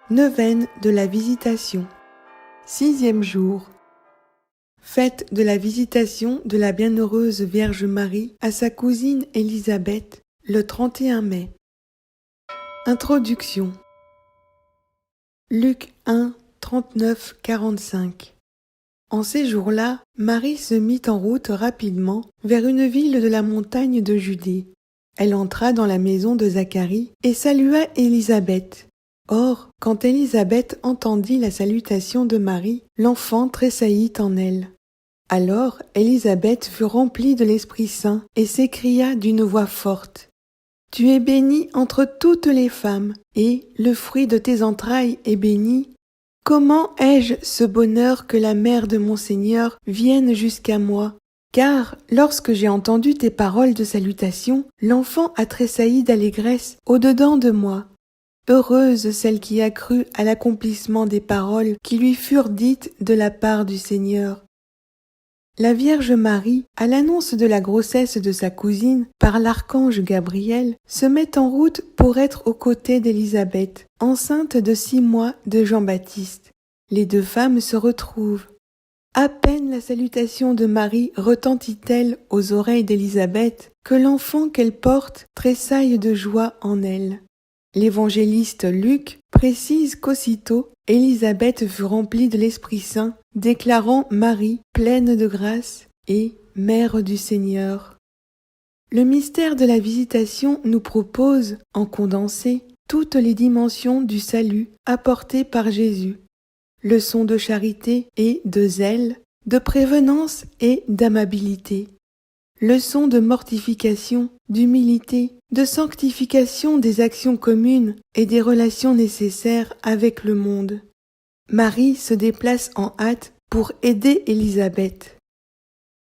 Neuvaine de la Visitation. 6e jour. Fête de la Visitation de la Bienheureuse Vierge Marie à sa cousine Élisabeth, le 31 mai. Introduction. Luc 1, 39-45. En ces jours-là, Marie se mit en route rapidement vers une ville de la montagne de Judée. Elle entra dans la maison de Zacharie et salua Élisabeth. Or, quand Élisabeth entendit la salutation de Marie, l'enfant tressaillit en elle. Alors Élisabeth fut remplie de l'Esprit Saint et s'écria d'une voix forte : « Tu es bénie entre toutes les femmes, et le fruit de tes entrailles est béni. Comment ai-je ce bonheur que la mère de mon Seigneur vienne jusqu'à moi ? Car lorsque j'ai entendu tes paroles de salutation, l'enfant a tressailli d'allégresse au-dedans de moi. Heureuse celle qui a cru à l'accomplissement des paroles qui lui furent dites de la part du Seigneur. » La Vierge Marie, à l'annonce de la grossesse de sa cousine par l'archange Gabriel, se met en route pour être aux côtés d'Élisabeth, enceinte de 6 mois de Jean-Baptiste. Les deux femmes se retrouvent. À peine la salutation de Marie retentit-elle aux oreilles d'Élisabeth que l'enfant qu'elle porte tressaille de joie en elle. L'évangéliste Luc précise qu'aussitôt Élisabeth fut remplie de l'Esprit Saint, déclarant Marie pleine de grâce et mère du Seigneur. Le mystère de la Visitation nous propose, en condensé, toutes les dimensions du salut apportées par Jésus. Leçons de charité et de zèle, de prévenance et d'amabilité. Leçons de mortification, d'humilité, de sanctification des actions communes et des relations nécessaires avec le monde. Marie se déplace en hâte pour aider Élisabeth.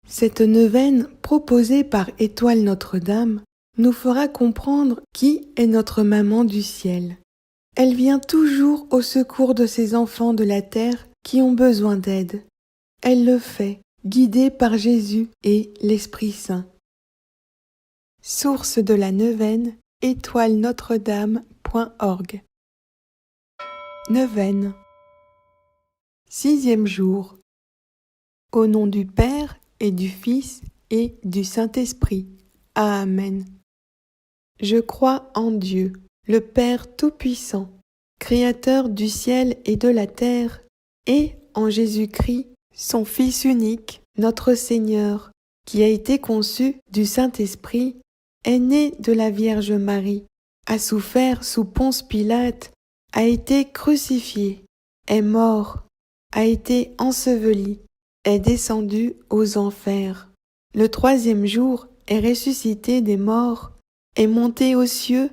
Cette neuvaine proposée par Étoile Notre-Dame nous fera comprendre qui est notre maman du ciel. Elle vient toujours au secours de ces enfants de la terre qui ont besoin d'aide. Elle le fait, guidée par Jésus et l'Esprit Saint. Source de la neuvaine, étoile-notre-dame.org. Neuvaine. 6e jour. Au nom du Père et du Fils et du Saint-Esprit. Amen. Je crois en Dieu, le Père Tout-Puissant, Créateur du ciel et de la terre, et en Jésus-Christ, son Fils unique, notre Seigneur, qui a été conçu du Saint-Esprit, est né de la Vierge Marie, a souffert sous Ponce Pilate, a été crucifié, est mort, a été enseveli, est descendu aux enfers. Le 3e jour est ressuscité des morts, est monté aux cieux,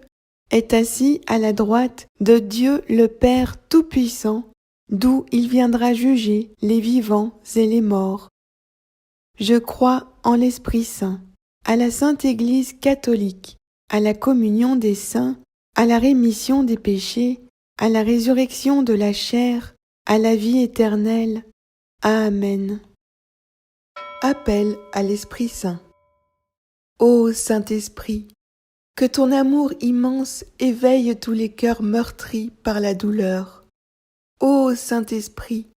est assis à la droite de Dieu le Père Tout-Puissant, d'où il viendra juger les vivants et les morts. Je crois en l'Esprit Saint, à la Sainte Église catholique, à la communion des saints, à la rémission des péchés, à la résurrection de la chair, à la vie éternelle. Amen. Appel à l'Esprit Saint. Ô Saint-Esprit, que ton amour immense éveille tous les cœurs meurtris par la douleur. Ô Saint-Esprit,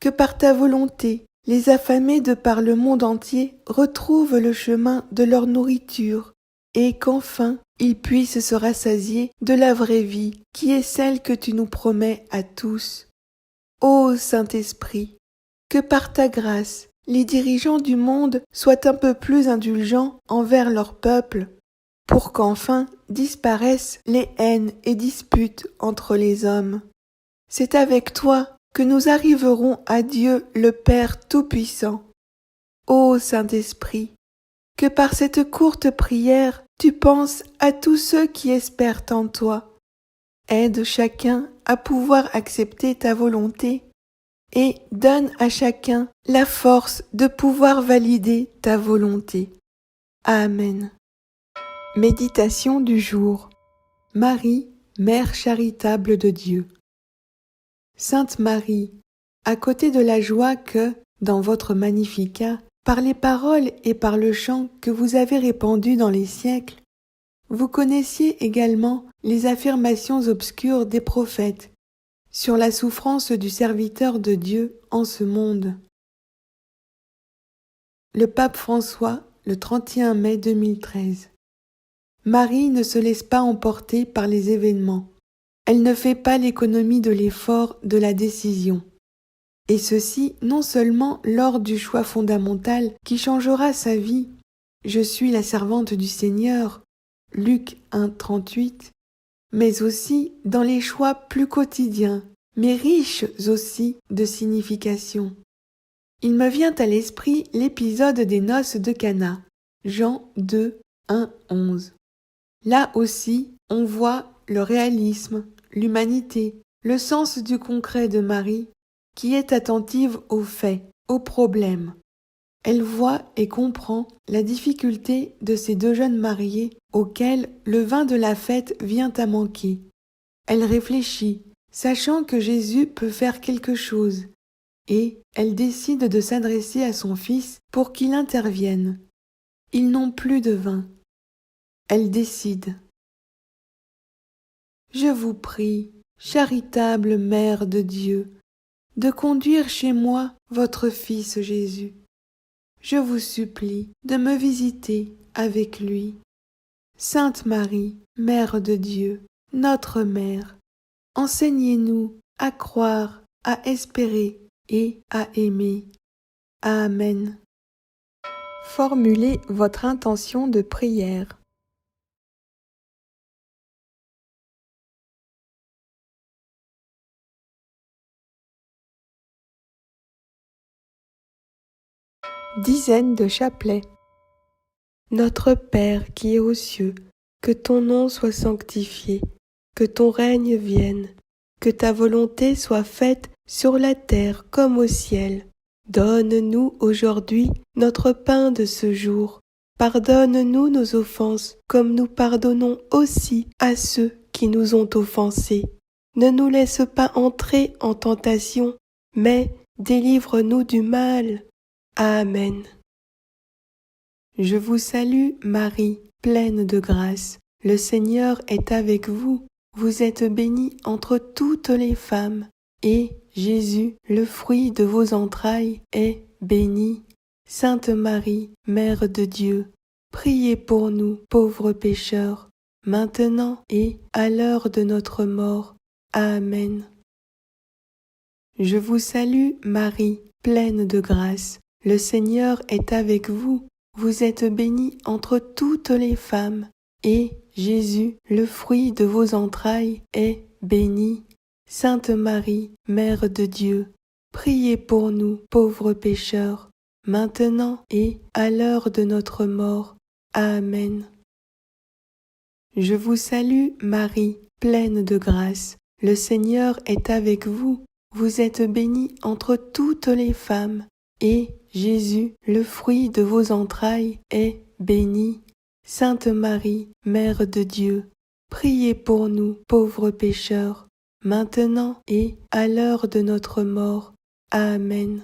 que par ta volonté, les affamés de par le monde entier retrouvent le chemin de leur nourriture et qu'enfin ils puissent se rassasier de la vraie vie qui est celle que tu nous promets à tous. Ô Saint-Esprit, que par ta grâce, les dirigeants du monde soient un peu plus indulgents envers leur peuple, pour qu'enfin disparaissent les haines et disputes entre les hommes. C'est avec toi que nous arriverons à Dieu le Père Tout-Puissant. Ô Saint-Esprit, que par cette courte prière, tu penses à tous ceux qui espèrent en toi. Aide chacun à pouvoir accepter ta volonté et donne à chacun la force de pouvoir valider ta volonté. Amen. Méditation du jour. Marie, Mère charitable de Dieu. Sainte Marie, à côté de la joie que, dans votre Magnificat, par les paroles et par le chant que vous avez répandu dans les siècles, vous connaissiez également les affirmations obscures des prophètes sur la souffrance du serviteur de Dieu en ce monde. Le pape François, le 31 mai 2013. Marie ne se laisse pas emporter par les événements. Elle ne fait pas l'économie de l'effort, de la décision. Et ceci non seulement lors du choix fondamental qui changera sa vie. Je suis la servante du Seigneur, Luc 1, 38, mais aussi dans les choix plus quotidiens, mais riches aussi de signification. Il me vient à l'esprit l'épisode des noces de Cana, Jean 2, 1, 11. Là aussi, on voit le réalisme, l'humanité, le sens du concret de Marie, qui est attentive aux faits, aux problèmes. Elle voit et comprend la difficulté de ces deux jeunes mariés auxquels le vin de la fête vient à manquer. Elle réfléchit, sachant que Jésus peut faire quelque chose, et elle décide de s'adresser à son fils pour qu'il intervienne. Ils n'ont plus de vin. Elle décide. Je vous prie, charitable Mère de Dieu, de conduire chez moi votre Fils Jésus. Je vous supplie de me visiter avec lui. Sainte Marie, Mère de Dieu, notre Mère, enseignez-nous à croire, à espérer et à aimer. Amen. Formulez votre intention de prière. Dizaine de chapelets. Notre Père qui es aux cieux, que ton nom soit sanctifié, que ton règne vienne, que ta volonté soit faite sur la terre comme au ciel. Donne-nous aujourd'hui notre pain de ce jour. Pardonne-nous nos offenses, comme nous pardonnons aussi à ceux qui nous ont offensés. Ne nous laisse pas entrer en tentation, mais délivre-nous du mal. Amen. Je vous salue, Marie, pleine de grâce. Le Seigneur est avec vous. Vous êtes bénie entre toutes les femmes, et Jésus, le fruit de vos entrailles, est béni. Sainte Marie, Mère de Dieu, priez pour nous, pauvres pécheurs, maintenant et à l'heure de notre mort. Amen. Je vous salue, Marie, pleine de grâce. Le Seigneur est avec vous. Vous êtes bénie entre toutes les femmes, et Jésus, le fruit de vos entrailles, est béni. Sainte Marie, Mère de Dieu, priez pour nous, pauvres pécheurs, maintenant et à l'heure de notre mort. Amen. Je vous salue, Marie, pleine de grâce. Le Seigneur est avec vous. Vous êtes bénie entre toutes les femmes, et Jésus, le fruit de vos entrailles, est béni. Sainte Marie, Mère de Dieu, priez pour nous, pauvres pécheurs, maintenant et à l'heure de notre mort. Amen.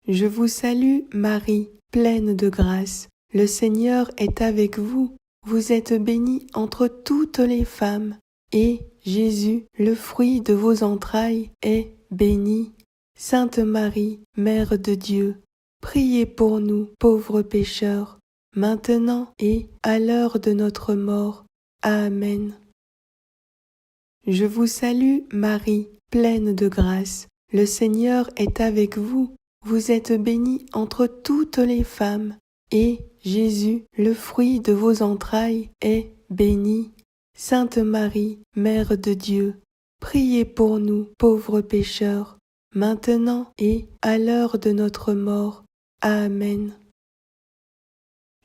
Je vous salue, Marie, pleine de grâce. Le Seigneur est avec vous. Vous êtes bénie entre toutes les femmes, et Jésus, le fruit de vos entrailles, est béni. Sainte Marie, Mère de Dieu, priez pour nous, pauvres pécheurs, maintenant et à l'heure de notre mort. Amen. Je vous salue, Marie, pleine de grâce. Le Seigneur est avec vous. Vous êtes bénie entre toutes les femmes, et Jésus, le fruit de vos entrailles, est béni. Sainte Marie, Mère de Dieu, priez pour nous, pauvres pécheurs, maintenant et à l'heure de notre mort. Amen.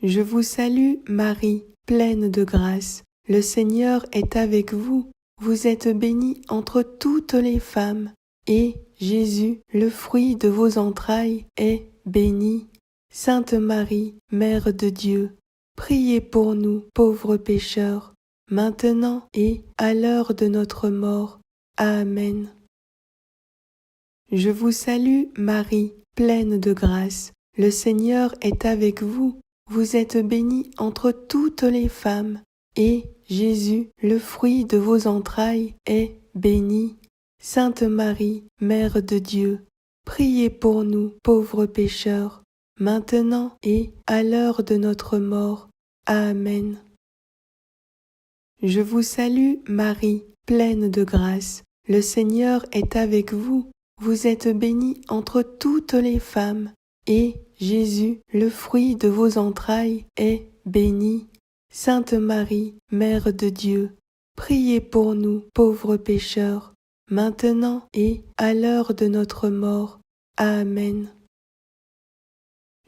Je vous salue, Marie, pleine de grâce. Le Seigneur est avec vous. Vous êtes bénie entre toutes les femmes, et Jésus, le fruit de vos entrailles, est béni. Sainte Marie, Mère de Dieu, priez pour nous, pauvres pécheurs, maintenant et à l'heure de notre mort. Amen. Je vous salue, Marie, pleine de grâce. Le Seigneur est avec vous. Vous êtes bénie entre toutes les femmes, et Jésus, le fruit de vos entrailles, est bénie. Sainte Marie, Mère de Dieu, priez pour nous, pauvres pécheurs, maintenant et à l'heure de notre mort. Amen. Je vous salue, Marie, pleine de grâce. Le Seigneur est avec vous. Vous êtes bénie entre toutes les femmes, et Jésus, le fruit de vos entrailles, est béni. Sainte Marie, Mère de Dieu, priez pour nous, pauvres pécheurs, maintenant et à l'heure de notre mort. Amen.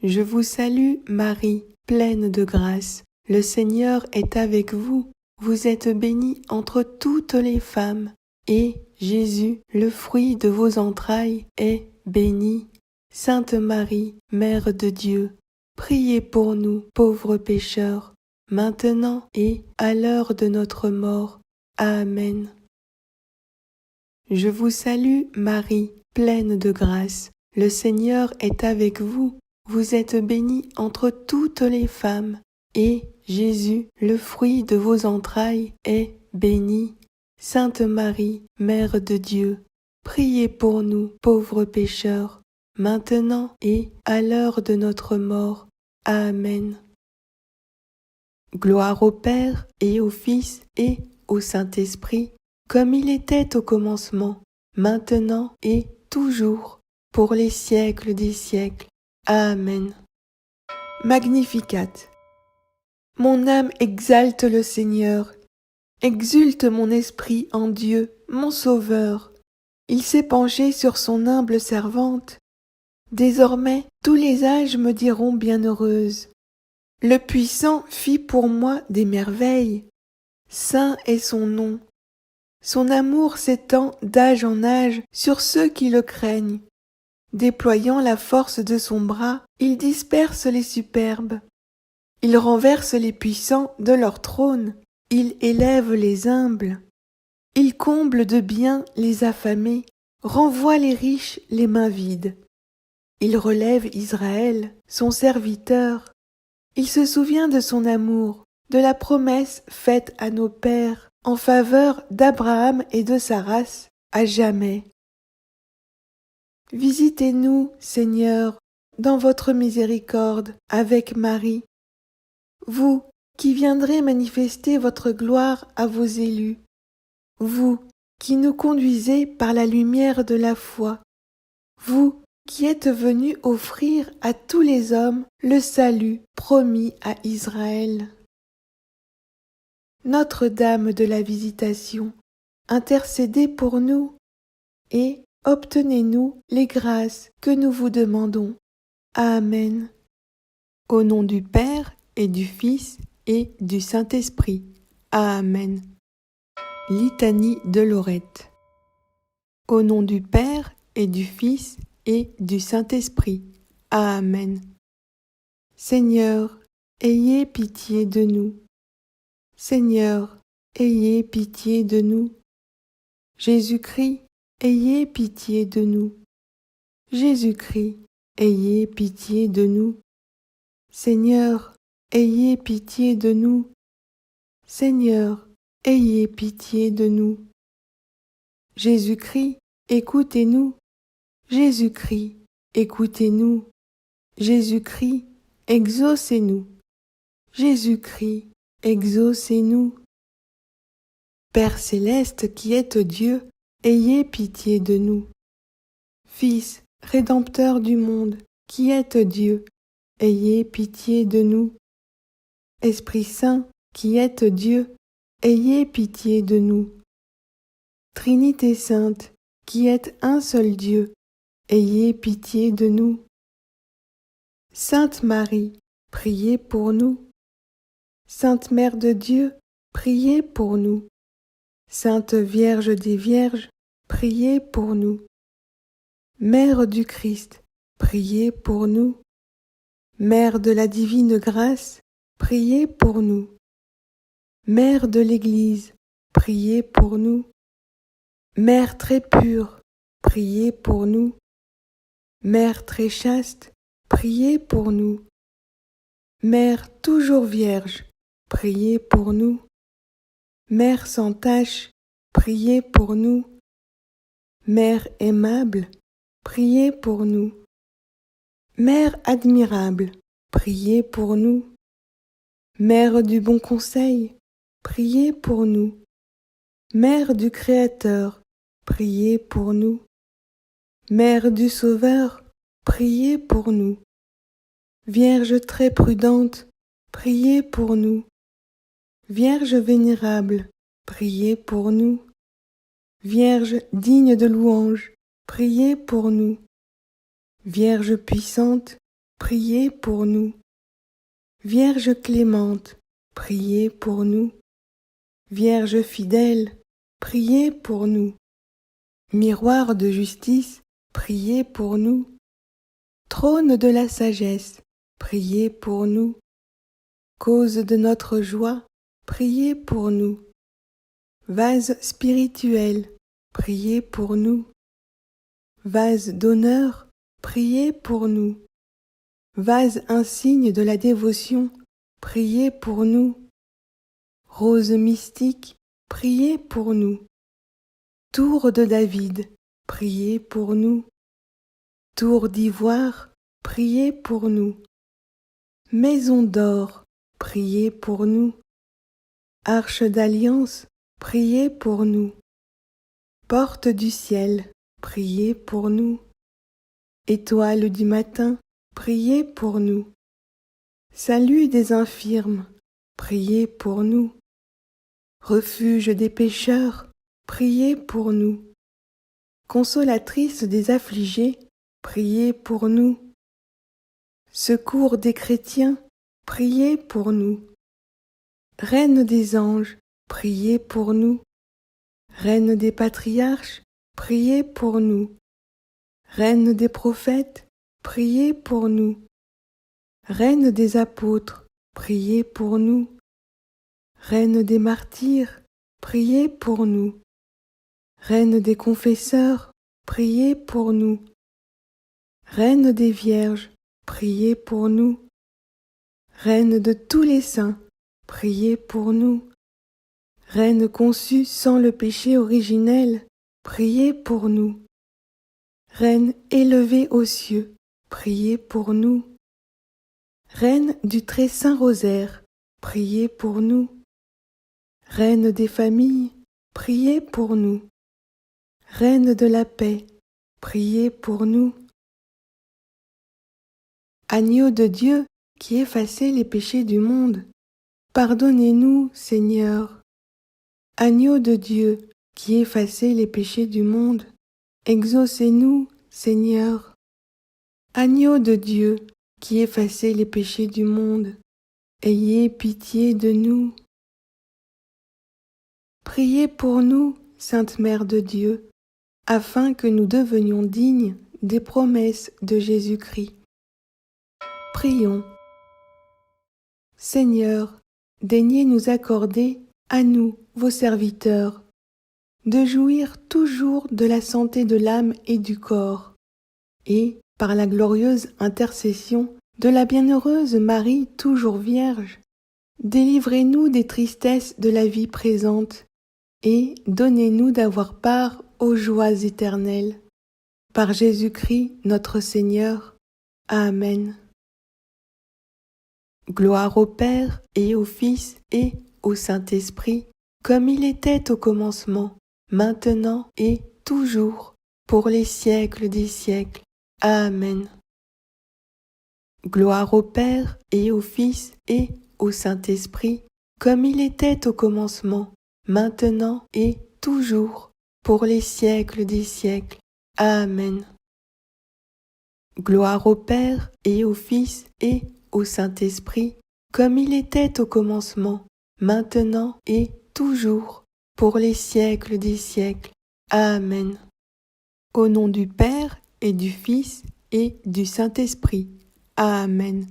Je vous salue, Marie, pleine de grâce. Le Seigneur est avec vous. Vous êtes bénie entre toutes les femmes, et Jésus, le fruit de vos entrailles, est béni. Sainte Marie, Mère de Dieu, priez pour nous, pauvres pécheurs, maintenant et à l'heure de notre mort. Amen. Je vous salue, Marie, pleine de grâce. Le Seigneur est avec vous. Vous êtes bénie entre toutes les femmes, et Jésus, le fruit de vos entrailles, est béni. Sainte Marie, Mère de Dieu, priez pour nous, pauvres pécheurs, maintenant et à l'heure de notre mort. Amen. Gloire au Père et au Fils et au Saint-Esprit, comme il était au commencement, maintenant et toujours, pour les siècles des siècles. Amen. Magnificat. Mon âme exalte le Seigneur, exulte mon esprit en Dieu, mon Sauveur. Il s'est penché sur son humble servante. Désormais, tous les âges me diront bienheureuse. Le Puissant fit pour moi des merveilles. Saint est son nom. Son amour s'étend d'âge en âge sur ceux qui le craignent. Déployant la force de son bras, il disperse les superbes. Il renverse les puissants de leur trône. Il élève les humbles. Il comble de biens les affamés, renvoie les riches les mains vides. Il relève Israël, son serviteur. Il se souvient de son amour, de la promesse faite à nos pères en faveur d'Abraham et de sa race à jamais. Visitez-nous, Seigneur, dans votre miséricorde avec Marie, vous qui viendrez manifester votre gloire à vos élus, vous qui nous conduisez par la lumière de la foi, vous qui êtes venus offrir à tous les hommes le salut promis à Israël. Notre-Dame de la Visitation, intercédez pour nous et obtenez-nous les grâces que nous vous demandons. Amen. Au nom du Père et du Fils et du Saint-Esprit. Amen. Litanie de Lorette. Au nom du Père et du Fils et du Saint-Esprit. Amen. Seigneur, ayez pitié de nous. Seigneur, ayez pitié de nous. Jésus-Christ, ayez pitié de nous. Jésus-Christ, ayez pitié de nous. Seigneur, ayez pitié de nous. Seigneur, ayez pitié de nous. Jésus-Christ, écoutez-nous. Jésus-Christ, écoutez-nous. Jésus-Christ, exaucez-nous. Jésus-Christ, exaucez-nous. Père céleste qui êtes Dieu, ayez pitié de nous. Fils, Rédempteur du monde, qui êtes Dieu, ayez pitié de nous. Esprit Saint, qui êtes Dieu, ayez pitié de nous. Trinité sainte, qui êtes un seul Dieu, ayez pitié de nous. Sainte Marie, priez pour nous. Sainte Mère de Dieu, priez pour nous. Sainte Vierge des Vierges, priez pour nous. Mère du Christ, priez pour nous. Mère de la divine grâce, priez pour nous. Mère de l'Église, priez pour nous. Mère très pure, priez pour nous. Mère très chaste, priez pour nous. Mère toujours vierge, priez pour nous. Mère sans tache, priez pour nous. Mère aimable, priez pour nous. Mère admirable, priez pour nous. Mère du bon conseil, priez pour nous. Mère du Créateur, priez pour nous. Mère du Sauveur, priez pour nous. Vierge très prudente, priez pour nous. Vierge vénérable, priez pour nous. Vierge digne de louange, priez pour nous. Vierge puissante, priez pour nous. Vierge clémente, priez pour nous. Vierge fidèle, priez pour nous. Miroir de justice, priez pour nous. Trône de la sagesse, priez pour nous. Cause de notre joie, priez pour nous. Vase spirituel, priez pour nous. Vase d'honneur, priez pour nous. Vase insigne de la dévotion, priez pour nous. Rose mystique, priez pour nous. Tour de David, priez pour nous. Tour d'ivoire, priez pour nous. Maison d'or, priez pour nous. Arche d'alliance, priez pour nous. Porte du ciel, priez pour nous. Étoile du matin, priez pour nous. Salut des infirmes, priez pour nous. Refuge des pécheurs, priez pour nous. Consolatrice des affligés, priez pour nous. Secours des chrétiens, priez pour nous. Reine des anges, priez pour nous. Reine des patriarches, priez pour nous. Reine des prophètes, priez pour nous. Reine des apôtres, priez pour nous. Reine des martyrs, priez pour nous. Reine des confesseurs, priez pour nous. Reine des vierges, priez pour nous. Reine de tous les saints, priez pour nous. Reine conçue sans le péché originel, priez pour nous. Reine élevée aux cieux, priez pour nous. Reine du très saint rosaire, priez pour nous. Reine des familles, priez pour nous. Reine de la paix, priez pour nous. Agneau de Dieu qui effacez les péchés du monde, pardonnez-nous, Seigneur. Agneau de Dieu qui effacez les péchés du monde, exaucez-nous, Seigneur. Agneau de Dieu qui effacez les péchés du monde, ayez pitié de nous. Priez pour nous, Sainte Mère de Dieu, afin que nous devenions dignes des promesses de Jésus-Christ. Prions. Seigneur, daignez nous accorder, à nous, vos serviteurs, de jouir toujours de la santé de l'âme et du corps, et, par la glorieuse intercession de la bienheureuse Marie toujours Vierge, délivrez-nous des tristesses de la vie présente, et donnez-nous d'avoir part aux joies éternelles. Par Jésus-Christ notre Seigneur. Amen. Gloire au Père et au Fils et au Saint-Esprit, comme il était au commencement, maintenant et toujours, pour les siècles des siècles. Amen. Gloire au Père et au Fils et au Saint-Esprit, comme il était au commencement, maintenant et toujours, pour les siècles des siècles. Amen. Gloire au Père et au Fils et au Saint-Esprit, comme il était au commencement, maintenant et toujours, pour les siècles des siècles. Amen. Au nom du Père et du Fils et du Saint-Esprit. Amen.